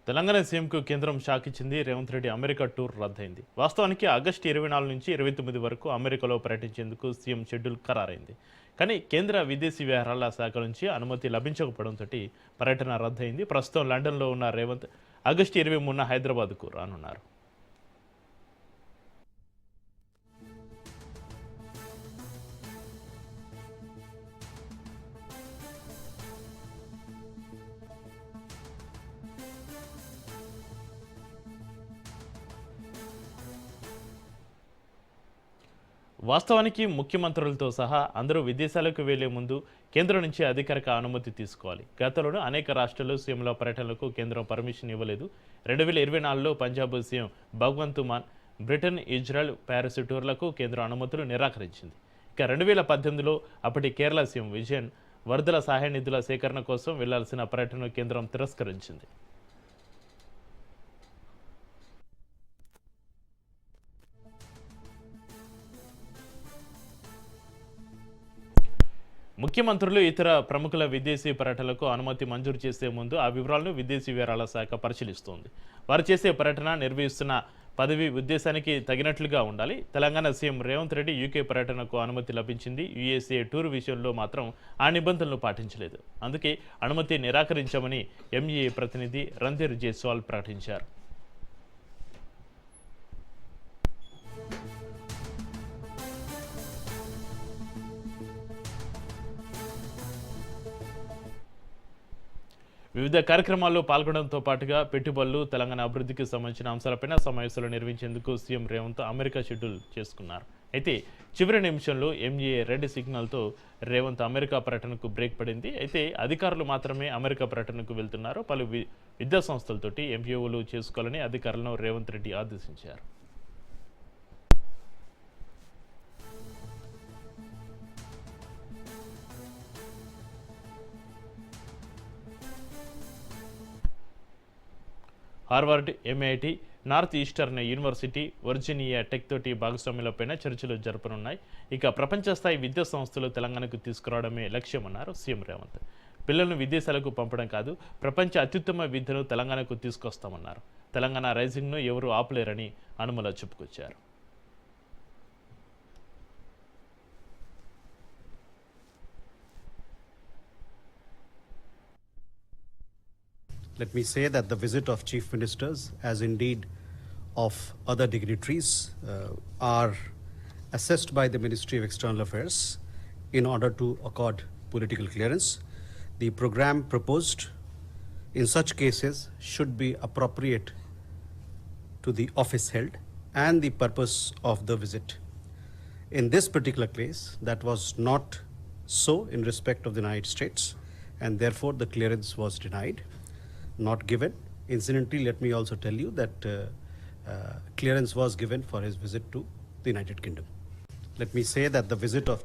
తెలంగాణ సీఎంకు కేంద్రం షాక్ ఇచ్చింది. రేవంత్ రెడ్డి అమెరికా టూర్ రద్దయింది. వాస్తవానికి ఆగస్టు 24 నుంచి 29 వరకు అమెరికాలో పర్యటించేందుకు సీఎం షెడ్యూల్ ఖరారైంది. కానీ కేంద్ర విదేశీ వ్యవహారాల శాఖ నుంచి అనుమతి లభించకపోవడంతో పర్యటన రద్దయింది. ప్రస్తుతం లండన్లో ఉన్న రేవంత్ ఆగస్టు 23న హైదరాబాద్కు రానున్నారు. వాస్తవానికి ముఖ్యమంత్రులతో సహా అందరూ విదేశాలకు వెళ్లే ముందు కేంద్రం నుంచి అధికారిక అనుమతి తీసుకోవాలి. గతంలోనూ అనేక రాష్ట్రాల్లో సీఎంల పర్యటనలకు కేంద్రం పర్మిషన్ ఇవ్వలేదు. 2024లో Punjab CM Bhagwant Mann Britain, Israel, Paris టూర్లకు కేంద్రం అనుమతులు నిరాకరించింది. ఇక 2018లో అప్పటి కేరళ సీఎం విజయన్ వరదల సహాయ నిధుల సేకరణ కోసం వెళ్లాల్సిన పర్యటనను కేంద్రం తిరస్కరించింది. ముఖ్యమంత్రులు ఇతర ప్రముఖుల విదేశీ పర్యటనలకు అనుమతి మంజూరు చేసే ముందు ఆ వివరాలను విదేశీ వ్యవహారాల శాఖ పరిశీలిస్తోంది. వారు చేసే పర్యటన నిర్వహిస్తున్న పదవి ఉద్దేశానికి తగినట్లుగా ఉండాలి. తెలంగాణ సీఎం రేవంత్ రెడ్డి యూకే పర్యటనకు అనుమతి లభించింది. యుఎస్ఏ టూర్ విషయంలో మాత్రం ఆ నిబంధనలు పాటించలేదు. అందుకే అనుమతి నిరాకరించామని ఎంఈఏ ప్రతినిధి రణ్ధీర్ జైస్వాల్ ప్రకటించారు. వివిధ కార్యక్రమాల్లో పాల్గొనడంతో పాటుగా పెట్టుబడులు, తెలంగాణ అభివృద్ధికి సంబంధించిన అంశాలపైన సమావేశాలు నిర్వహించేందుకు సీఎం రేవంత్ అమెరికా షెడ్యూల్ చేసుకున్నారు. అయితే చివరి నిమిషంలో ఎంఈఏ రెడ్ సిగ్నల్తో రేవంత్ అమెరికా పర్యటనకు బ్రేక్ పడింది. అయితే అధికారులు మాత్రమే అమెరికా పర్యటనకు వెళ్తున్నారు. పలు విద్యా సంస్థలతోటి ఎంపీఓలు చేసుకోవాలని అధికారులను రేవంత్ రెడ్డి ఆదేశించారు. Harvard, MIT, north eastern university, Virginia tech తోటి భాగస్వామ్యులపైన చర్చలు జరపనున్నాయి. ఇక ప్రపంచ స్థాయి విద్యా సంస్థలు తెలంగాణకు తీసుకురావడమే లక్ష్యమన్నారు సీఎం రేవంత్. పిల్లలను విదేశాలకు పంపడం కాదు, ప్రపంచ అత్యుత్తమ విద్యను తెలంగాణకు తీసుకొస్తామన్నారు. తెలంగాణ రైజింగ్ను ఎవరూ ఆపలేరని అనుమల చెప్పుకొచ్చారు. Let me say that the visit of chief ministers, as indeed of other dignitaries, are assessed by the Ministry of External Affairs in order to accord political clearance. The program proposed in such cases should be appropriate to the office held and the purpose of the visit. In this particular case, that was not so in respect of the United States, and therefore the clearance was denied. Not given. Incidentally, let me also tell you that clearance was given for his visit to the United Kingdom. Let me say that the visit of